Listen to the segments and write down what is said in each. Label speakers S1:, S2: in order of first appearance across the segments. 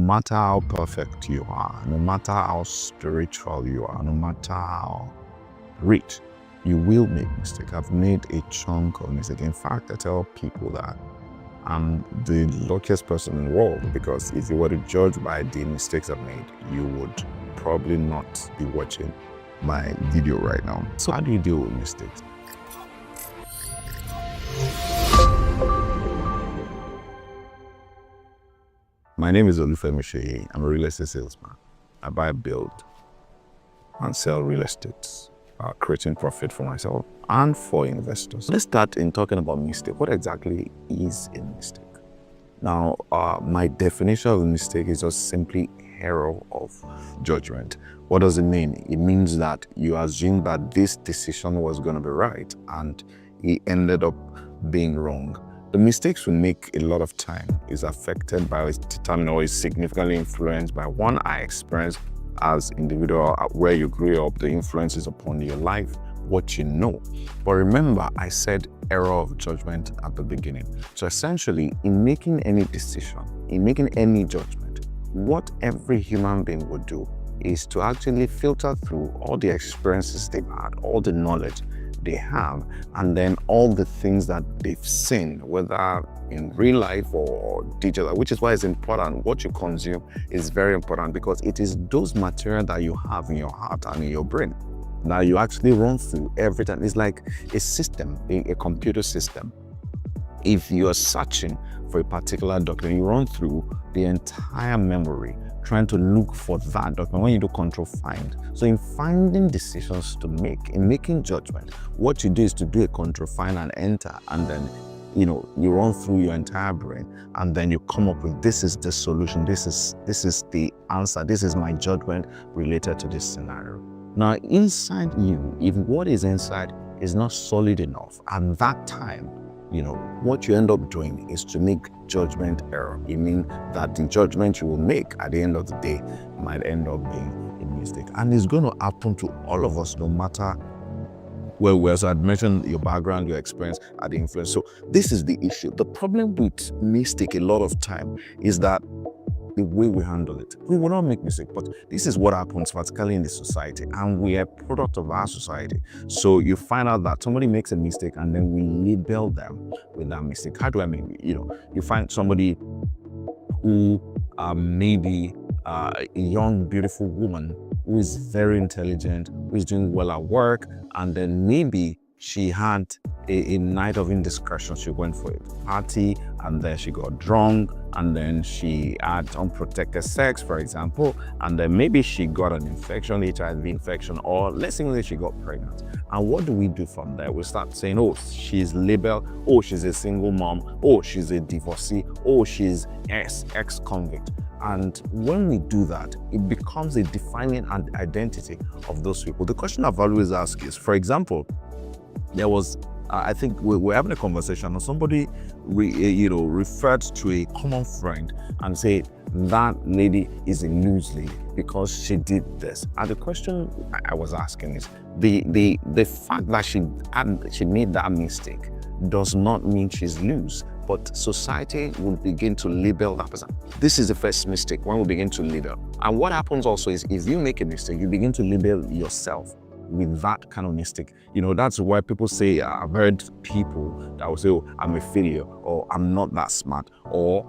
S1: matter how perfect you are, no matter how spiritual you are, no matter how rich, you will make mistakes. I've made a chunk of mistakes. In fact, I tell people that I'm the luckiest person in the world, because if you were to judge by the mistakes I've made, you would probably not be watching my video right now. So how do you deal with mistakes? My name is Olufemi Sheyi. I'm a real estate salesman. I buy, build, and sell real estate, creating profit for myself and for investors. Let's start in talking about mistake. What exactly is a mistake? Now, my definition of a mistake is just simply error of judgment. What does it mean? It means that you assume that this decision was going to be right and it ended up being wrong. The mistakes we make a lot of time is affected by, determined, or is significantly influenced by one, our experience as individual, where you grew up, the influences upon your life, what you know. But remember, I said error of judgment at the beginning. So essentially, in making any decision, in making any judgment, what every human being would do is to actually filter through all the experiences they've had, all the knowledge they have, and then all the things that they've seen, whether in real life or digital, which is why it's important. What you consume is very important, because it is those material that you have in your heart and in your brain that you actually run through every time. It's like a system, a computer system. If you're searching for a particular document, you run through the entire memory trying to look for that document when you do control find. So in finding decisions to make, in making judgment, what you do is to do a control find and enter, and then you run through your entire brain, and then you come up with, this is the solution, this is the answer, this is my judgment related to this scenario. Now inside you, if what is inside is not solid enough, at that time, what you end up doing is to make judgment error. It means that the judgment you will make at the end of the day might end up being a mistake. And it's going to happen to all of us, no matter where we are. So I'd mentioned your background, your experience, and the influence. So this is the issue. The problem with mistake a lot of time is that the way we handle it. We will not make mistakes, but this is what happens, particularly in the society, and we are a product of our society. So you find out that somebody makes a mistake, and then we label them with that mistake. How do I mean? You find somebody who maybe a young, beautiful woman who is very intelligent, who is doing well at work, and then maybe she had a night of indiscretion. She went for a party, and then she got drunk, and then she had unprotected sex, for example, and then maybe she got an infection, HIV infection, or let's say she got pregnant. And what do we do from there? We start saying, oh, she's labeled, oh, she's a single mom, oh, she's a divorcee, oh, she's ex-convict. And when we do that, it becomes a defining identity of those people. The question I've always asked is, for example, there was, I think we're having a conversation, and somebody referred to a common friend and said, that lady is a loose lady because she did this. And the question I was asking is, the fact that she made that mistake does not mean she's loose, but society will begin to label that person. This is the first mistake, when we begin to label. And what happens also is, if you make a mistake, you begin to label yourself with that kind of mistake. That's why people say, I've heard people that will say, oh, I'm a failure, or I'm not that smart, or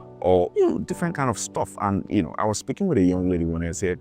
S1: different kind of stuff. And I was speaking with a young lady when I said,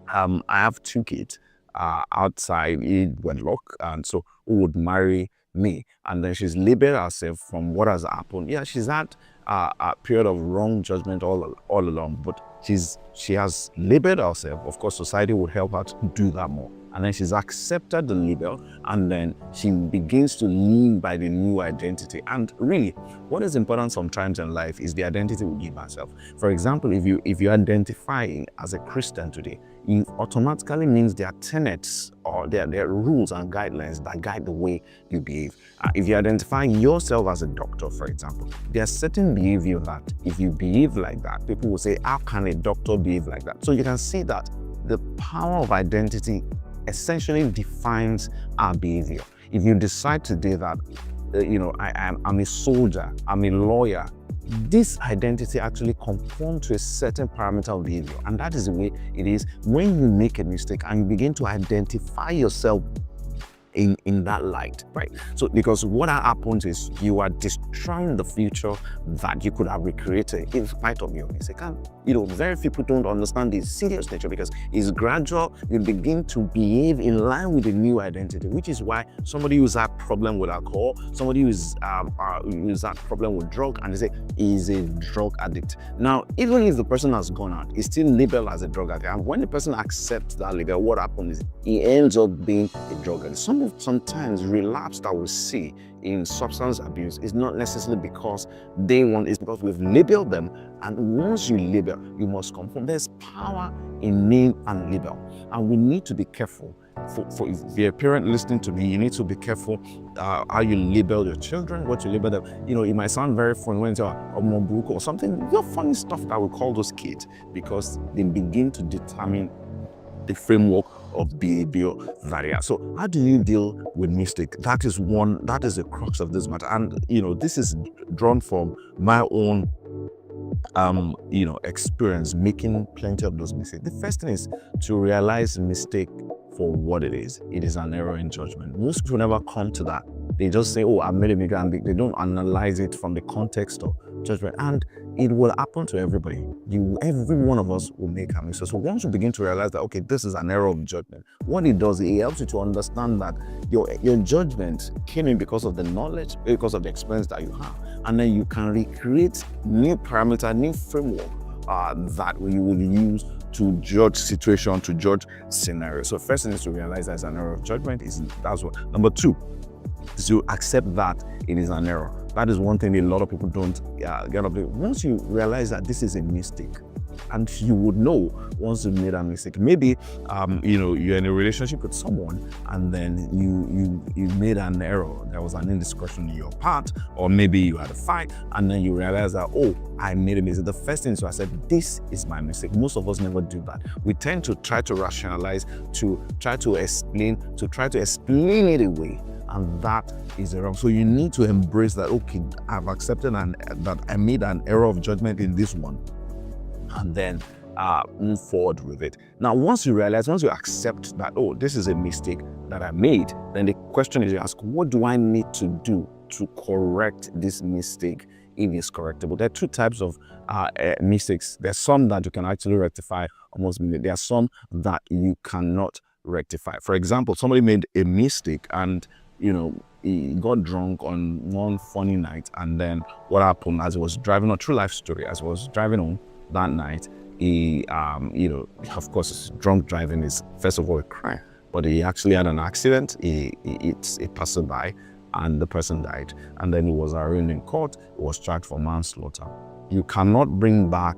S1: I have 2 kids outside wedlock, and so who would marry me? And then she's labeled herself from what has happened. Yeah, she's had a period of wrong judgment all along, but she has labeled herself. Of course, society would help her to do that more. And then she's accepted the label, and then she begins to live by the new identity. And really, what is important sometimes in life is the identity we give ourselves. For example, if you identify as a Christian today, it automatically means there are tenets or there are rules and guidelines that guide the way you behave. If you identify yourself as a doctor, for example, there are certain behavior that if you behave like that, people will say, how can a doctor behave like that? So you can see that the power of identity essentially defines our behavior. If you decide today that I'm a soldier, I'm a lawyer. This identity actually conforms to a certain parameter of behavior, and that is the way it is when you make a mistake and you begin to identify yourself in that light, right? So because what happens is you are destroying the future that you could have recreated in spite of your mistake. And very few people don't understand the serious nature, because it's gradual. You begin to behave in line with the new identity, which is why somebody who's had problem with alcohol, somebody who's had problem with drug, and they say he's a drug addict. Now, even if the person has gone out, he's still labeled as a drug addict. And when the person accepts that label, what happens is he ends up being a drug addict. Sometimes relapse that we see in substance abuse is not necessarily because it's because we've labeled them. And once you label, you must conform. There's power in name and label, and we need to be careful. For if you're a parent listening to me, you need to be careful how you label your children, what you label them. It might sound very funny when you say Omobuko or something. Funny stuff that we call those kids, because they begin to determine the framework of behavior that they are. So how do you deal with mistake? That is the crux of this matter. And this is drawn from my own experience making plenty of those mistakes. The first thing is to realize mistake for what it is. It is an error in judgment. Most people never come to that. They just say, oh, I made a mistake, and they don't analyze it from the context of judgment. And it will happen to everybody. Every one of us will make a mistake. So once you begin to realize that, okay, this is an error of judgment, what it does, it helps you to understand that your judgment came in because of the knowledge, because of the experience that you have. And then you can recreate new parameter, new framework that you will use to judge situation, to judge scenario. So first thing is to realize that it's an error of judgment. That's what. Number two is to accept that it is an error. That is one thing a lot of people don't get up with. Once you realize that this is a mistake, and you would know once you made a mistake. Maybe you're in a relationship with someone, and then you made an error. There was an indiscretion in your part, or maybe you had a fight, and then you realize that, oh, I made a mistake. The first thing is to accept this is my mistake. Most of us never do that. We tend to try to rationalize, to try to explain it away. And that is wrong. So you need to embrace that, okay, I've accepted that I made an error of judgment in this one, and then move forward with it. Now, once you accept that, oh, this is a mistake that I made, then the question is you ask, what do I need to do to correct this mistake if it's correctable? There are two types of mistakes. There's some that you can actually rectify almost immediately. There are some that you cannot rectify. For example, somebody made a mistake and he got drunk on one funny night, and then what happened, as he was driving, a true life story, as he was driving home that night, he, of course, drunk driving is first of all a crime, but he actually had an accident. He hit a passerby, and the person died, and then he was arraigned in court. He was charged for manslaughter. You cannot bring back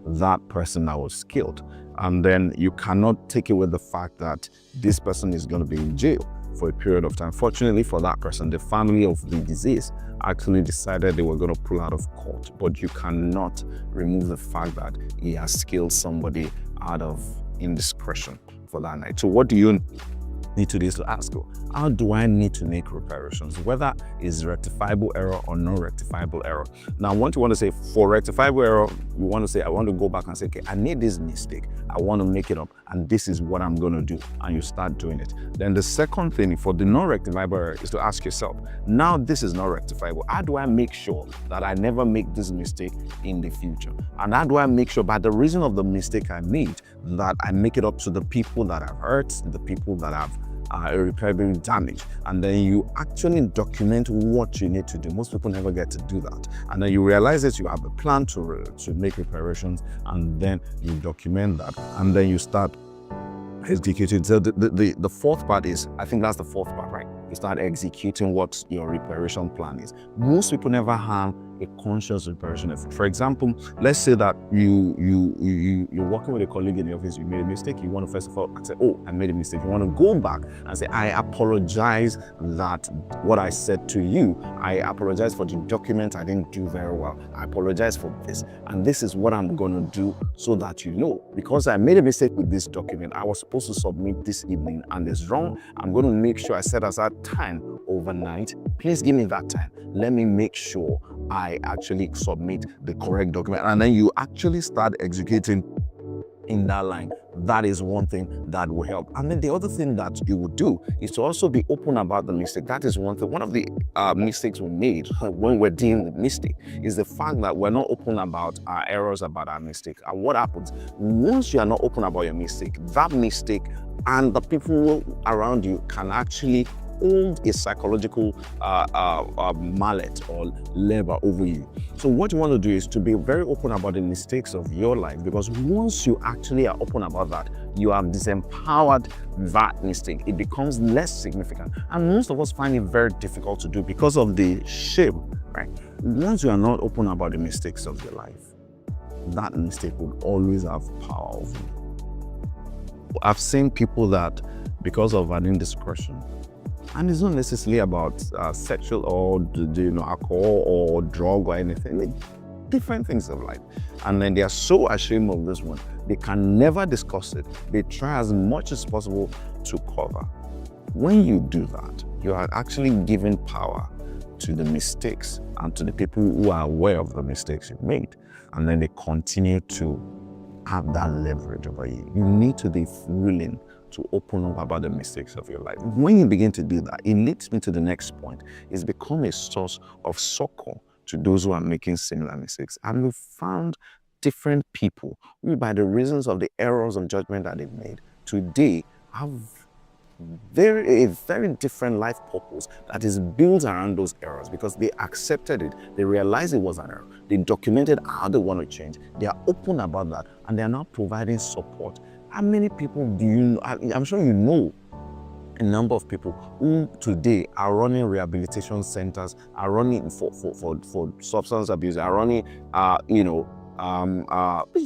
S1: that person that was killed, and then you cannot take away the fact that this person is going to be in jail for a period of time. Fortunately for that person, the family of the deceased actually decided they were going to pull out of court, but you cannot remove the fact that he has killed somebody out of indiscretion for that night. So what do you need to do is to ask, how do I need to make reparations? Whether it's rectifiable error or non-rectifiable error. Now, what you want to say for rectifiable error, you want to say, I want to go back and say, okay, I made this mistake. I want to make it up, and this is what I'm going to do. And you start doing it. Then the second thing for the non-rectifiable error is to ask yourself, now this is not rectifiable. How do I make sure that I never make this mistake in the future? And how do I make sure, by the reason of the mistake I made, that I make it up to the people that I've hurt, the people that have irreparable damage? And then you actually document what you need to do. Most people never get to do that. And then you realize that you have a plan to make reparations, and then you document that, and then you start executing. So the fourth part is, I think that's the fourth part, right? You start executing what your reparation plan is. Most people never have a conscious reparation effort. For example, let's say that you're working with a colleague in the office, you made a mistake, you want to first of all say, oh, I made a mistake. You want to go back and say, I apologize that what I said to you, I apologize for the document I didn't do very well. I apologize for this. And this is what I'm going to do so that you know, because I made a mistake with this document, I was supposed to submit this evening and it's wrong. I'm going to make sure I set aside time overnight. Please give me that time. Let me make sure I actually submit the correct document. And then you actually start executing in that line. That is one thing that will help. And then the other thing that you would do is to also be open about the mistake. That is one thing. One of the mistakes we made when we're dealing with mistake is the fact that we're not open about our errors, about our mistake. And what happens once you are not open about your mistake, that mistake and the people around you can actually hold a psychological mallet or lever over you. So what you want to do is to be very open about the mistakes of your life, because once you actually are open about that, you have disempowered that mistake. It becomes less significant. And most of us find it very difficult to do because of the shame, right? Once you are not open about the mistakes of your life, that mistake will always have power over you. I've seen people that because of an indiscretion, and it's not necessarily about sexual or alcohol or drug or anything, like different things of life. And then they are so ashamed of this one, they can never discuss it. They try as much as possible to cover. When you do that, you are actually giving power to the mistakes and to the people who are aware of the mistakes you've made. And then they continue to have that leverage over you. You need to be willing to open up about the mistakes of your life. When you begin to do that, it leads me to the next point. It's become a source of succor to those who are making similar mistakes. And we've found different people who, by the reasons of the errors of judgment that they've made, today have a very different life purpose that is built around those errors, because they accepted it, they realized it was an error, they documented how they want to change, they are open about that, and they are now providing support. How many people do you know? I'm sure you know a number of people who today are running rehabilitation centers, are running for substance abuse, are running,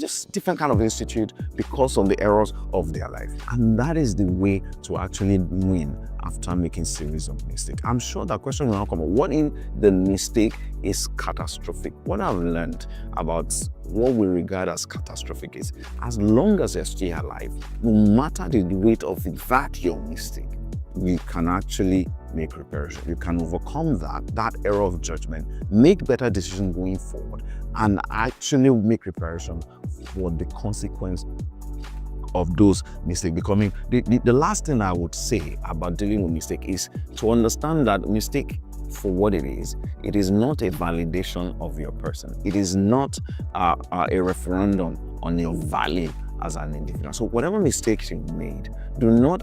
S1: just different kind of institute because of the errors of their life. And that is the way to actually win after making series of mistakes. I'm sure that question will now come up. What if the mistake is catastrophic? What I've learned about what we regard as catastrophic is, as long as you're still alive, no matter the weight of that your mistake, you can actually make reparation. You can overcome that error of judgment, make better decisions going forward, and actually make reparation for the consequence of those mistakes becoming. The last thing I would say about dealing with mistake is to understand that mistake for what it is not a validation of your person. It is not a referendum on your value as an individual. So whatever mistakes you made, do not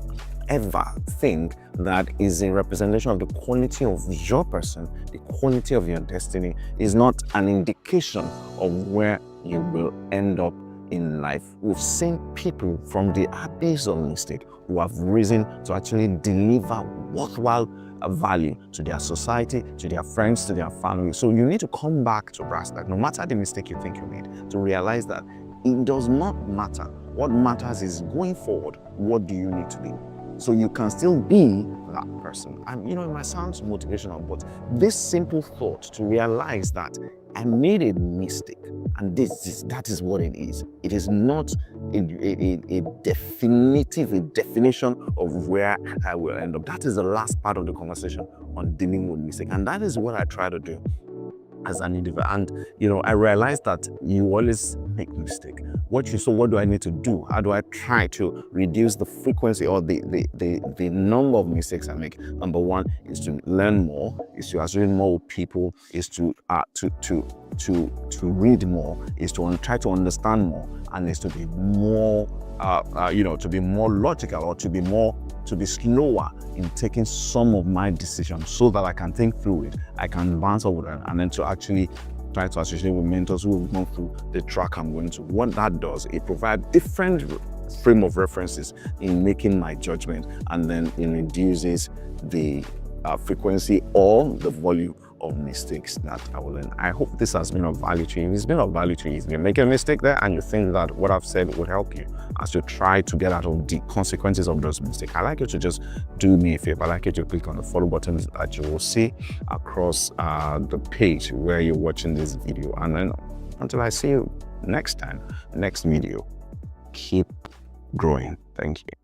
S1: ever think that is a representation of the quality of your person, the quality of your destiny. Is not an indication of where you will end up in life. We've seen people from the abyss of mistake who have risen to actually deliver worthwhile value to their society, to their friends, to their family. So you need to come back to brass tack, no matter the mistake you think you made, to realize that it does not matter. What matters is going forward, what do you need to do? So you can still be that person. And it might sound motivational, but this simple thought to realize that I made a mistake, and that is what it is. It is not a definition of where I will end up. That is the last part of the conversation on dealing with mistake. And that is what I try to do as an individual. And I realized that you always make mistake. So what do I need to do? How do I try to reduce the frequency or the number of mistakes I make? Number one is to learn more, is to associate more with people, is to read more, is to try to understand more, and is to be more to be more logical, or to be slower in taking some of my decisions, so that I can think through it, I can bounce over it, and then to actually try to associate with mentors who have gone through the track I'm going to. What that does, it provides different frame of references in making my judgment, and then it reduces the frequency or the volume of mistakes that I will learn. I hope this has been of value to you. If it's been of value to you, if you make a mistake there and you think that what I've said would help you as you try to get out of the consequences of those mistakes, I'd like you to just do me a favor. I'd like you to click on the follow button that you will see across the page where you're watching this video. And then until I see you next time, next video, keep growing. Thank you.